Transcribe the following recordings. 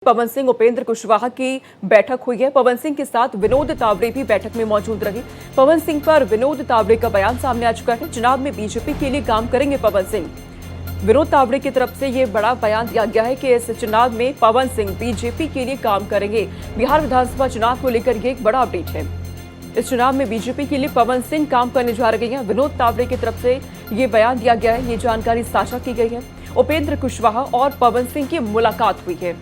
पवन सिंह उपेंद्र कुशवाहा की बैठक हुई है। पवन सिंह के साथ विनोद तावड़े भी बैठक में मौजूद रहे। पवन सिंह पर विनोद तावड़े का बयान सामने आ चुका है। चुनाव में बीजेपी के लिए काम करेंगे पवन सिंह। विनोद तावड़े की तरफ से यह बड़ा बयान दिया गया है कि इस चुनाव में पवन सिंह बीजेपी के लिए काम करेंगे। बिहार विधानसभा चुनाव को लेकर यह एक बड़ा अपडेट है। इस चुनाव में बीजेपी के लिए पवन सिंह काम करने जा रहे हैं। विनोद तावड़े की तरफ से ये बयान दिया गया है। ये जानकारी साझा की गई है। उपेंद्र कुशवाहा और पवन सिंह की मुलाकात हुई है।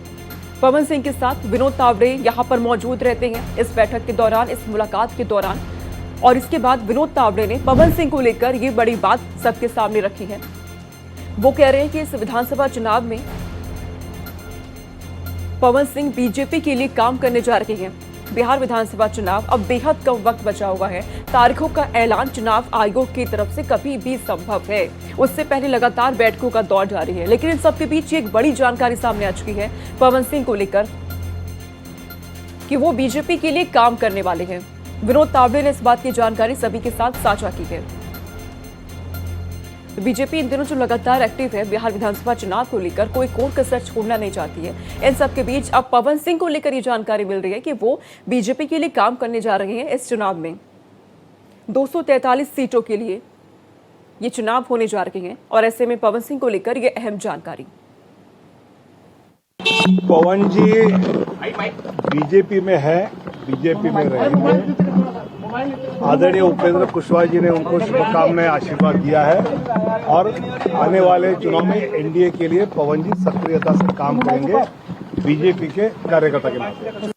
पवन सिंह के साथ विनोद तावड़े यहां पर मौजूद रहते हैं इस बैठक के दौरान, इस मुलाकात के दौरान। और इसके बाद विनोद तावड़े ने पवन सिंह को लेकर ये बड़ी बात सबके सामने रखी है। वो कह रहे हैं कि इस विधानसभा चुनाव में पवन सिंह बीजेपी के लिए काम करने जा रहे हैं। बिहार विधानसभा चुनाव अब बेहद कम वक्त बचा हुआ है। तारीखों का ऐलान चुनाव आयोग की तरफ से कभी भी संभव है। उससे पहले लगातार बैठकों का दौर जारी है, लेकिन इन सबके बीच एक बड़ी जानकारी सामने आ चुकी है पवन सिंह को लेकर कि वो बीजेपी के लिए काम करने वाले हैं। विनोद तावड़े ने इस बात की जानकारी सभी के साथ साझा की है। बीजेपी इन दिनों जो लगातार एक्टिव है बिहार विधानसभा चुनाव को लेकर, कोई कोर कसर छोड़ना नहीं चाहती है। इन सब के बीच अब पवन सिंह को लेकर ये जानकारी मिल रही है कि वो बीजेपी के लिए काम करने जा रहे हैं। इस चुनाव में 243 सीटों के लिए ये चुनाव होने जा रहे हैं और ऐसे में पवन सिंह को लेकर ये अहम जानकारी। पवन जी बीजेपी में है, बीजेपी में रहेंगे। आदरणीय उपेंद्र कुशवाहा जी ने उनको शुभकामनाएं, आशीर्वाद दिया है और आने वाले चुनाव में एनडीए के लिए पवन जी सक्रियता से काम करेंगे बीजेपी के कार्यकर्ता के नाते।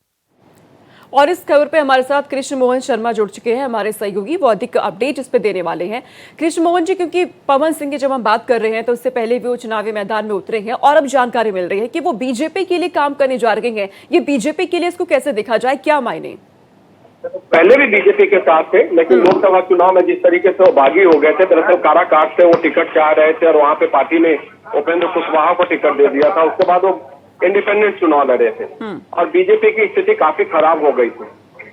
और इस खबर पे हमारे साथ कृष्ण मोहन शर्मा जुड़ चुके हैं, हमारे सहयोगी। वो अधिक अपडेट इस पे देने वाले हैं। कृष्ण मोहन जी, क्योंकि पवन सिंह की जब हम बात कर रहे हैं तो उससे पहले भी वो चुनावी मैदान में उतरे हैं और अब जानकारी मिल रही है कि वो बीजेपी के लिए काम करने जा रहे हैं। ये बीजेपी के लिए इसको कैसे देखा जाए, क्या मायने? पहले भी बीजेपी के साथ थे, लेकिन लोकसभा चुनाव में जिस तरीके से वो बागी हो गए थे, दरअसल काराकाट से वो टिकट चाह रहे थे और वहां पे पार्टी ने उपेंद्र कुशवाहा को टिकट दे दिया था। उसके बाद वो इंडिपेंडेंट चुनाव लड़े थे और बीजेपी की स्थिति काफी खराब हो गई थी।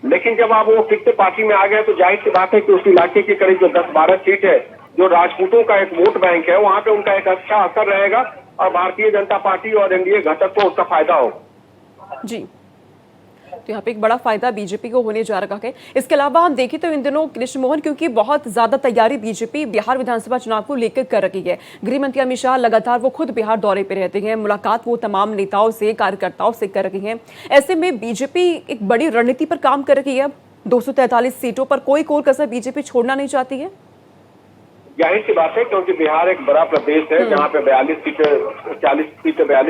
लेकिन जब आप वो फिर से पार्टी में आ गए तो जाहिर सी बात है कि उस इलाके की करीब जो 10-12 सीट है, जो राजपूतों का एक वोट बैंक है, वहां पे उनका एक अच्छा असर रहेगा और भारतीय जनता पार्टी और एनडीए घटक को उसका फायदा होगा। जी, तो यहाँ पे एक बड़ा फायदा बीजेपी को होने जा रहा है। इसके अलावा हम देखें तो इन दिनों कृष्ण मोहन, क्योंकि बहुत ज्यादा तैयारी बीजेपी बिहार विधानसभा चुनाव को लेकर कर रही है। गृह मंत्री अमित शाह लगातार वो खुद बिहार दौरे पे रहते हैं। मुलाकात वो तमाम नेताओं से, कार्यकर्ताओं से कर रही हैं। ऐसे में बीजेपी एक बड़ी रणनीति पर काम कर रही है। 243 सीटों पर कोई कोर कसर बीजेपी छोड़ना नहीं चाहती है। जाहिर सी बात है, क्योंकि बिहार एक बड़ा प्रदेश है जहाँ पे 42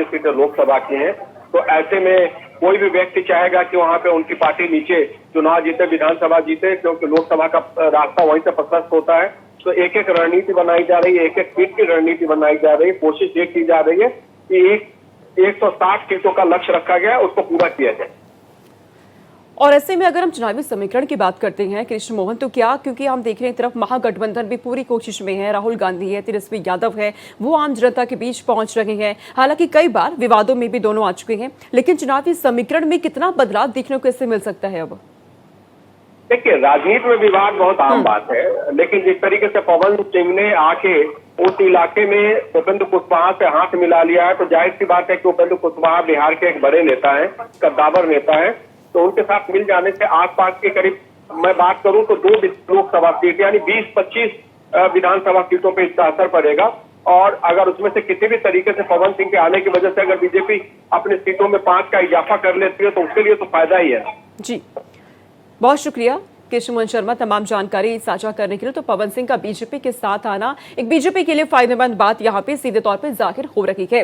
सीटें लोकसभा की हैं। तो ऐसे में कोई भी व्यक्ति चाहेगा कि वहां पे उनकी पार्टी नीचे चुनाव जीते, विधानसभा जीते, क्योंकि लोकसभा का रास्ता वहीं से प्रशस्त होता है। तो एक एक रणनीति बनाई जा रही है, एक एक सीट की रणनीति बनाई जा रही है। कोशिश ये की जा रही है कि 160 सीटों का लक्ष्य रखा गया है, उसको पूरा किया जाए। और ऐसे में अगर हम चुनावी समीकरण की बात करते हैं कृष्ण मोहन, तो क्या, क्योंकि हम देख रहे हैं तरफ महागठबंधन भी पूरी कोशिश में है। राहुल गांधी है, तेजस्वी यादव है, वो आम जनता के बीच पहुंच रहे हैं। हालांकि कई बार विवादों में भी दोनों आ चुके हैं, लेकिन चुनावी समीकरण में कितना बदलाव देखने को इससे मिल सकता है? अब देखिए, राजनीति में विवाद बहुत आम बात है, लेकिन जिस तरीके से पवन सिंह ने आके उस इलाके में उपेंद्र कुशवाहा से हाथ मिला लिया है, तो जाहिर सी बात है कि उपेंद्र कुशवाहा बिहार के एक बड़े नेता है, कद्दावर नेता है। तो उनके साथ मिल जाने से आसपास के करीब मैं बात करूं तो 2 लोकसभा सीट यानी 20-25 विधानसभा सीटों पे इसका असर पड़ेगा। और अगर उसमें से किसी भी तरीके से पवन सिंह के आने की वजह से अगर बीजेपी अपने सीटों में 5 का इजाफा कर लेती है तो उसके लिए तो फायदा ही है। जी, बहुत शुक्रिया कृष्ण मोहन शर्मा तमाम जानकारी साझा करने के लिए। तो पवन सिंह का बीजेपी के साथ आना एक बीजेपी के लिए फायदेमंद बात यहाँ पे सीधे तौर पर जाहिर हो रही है।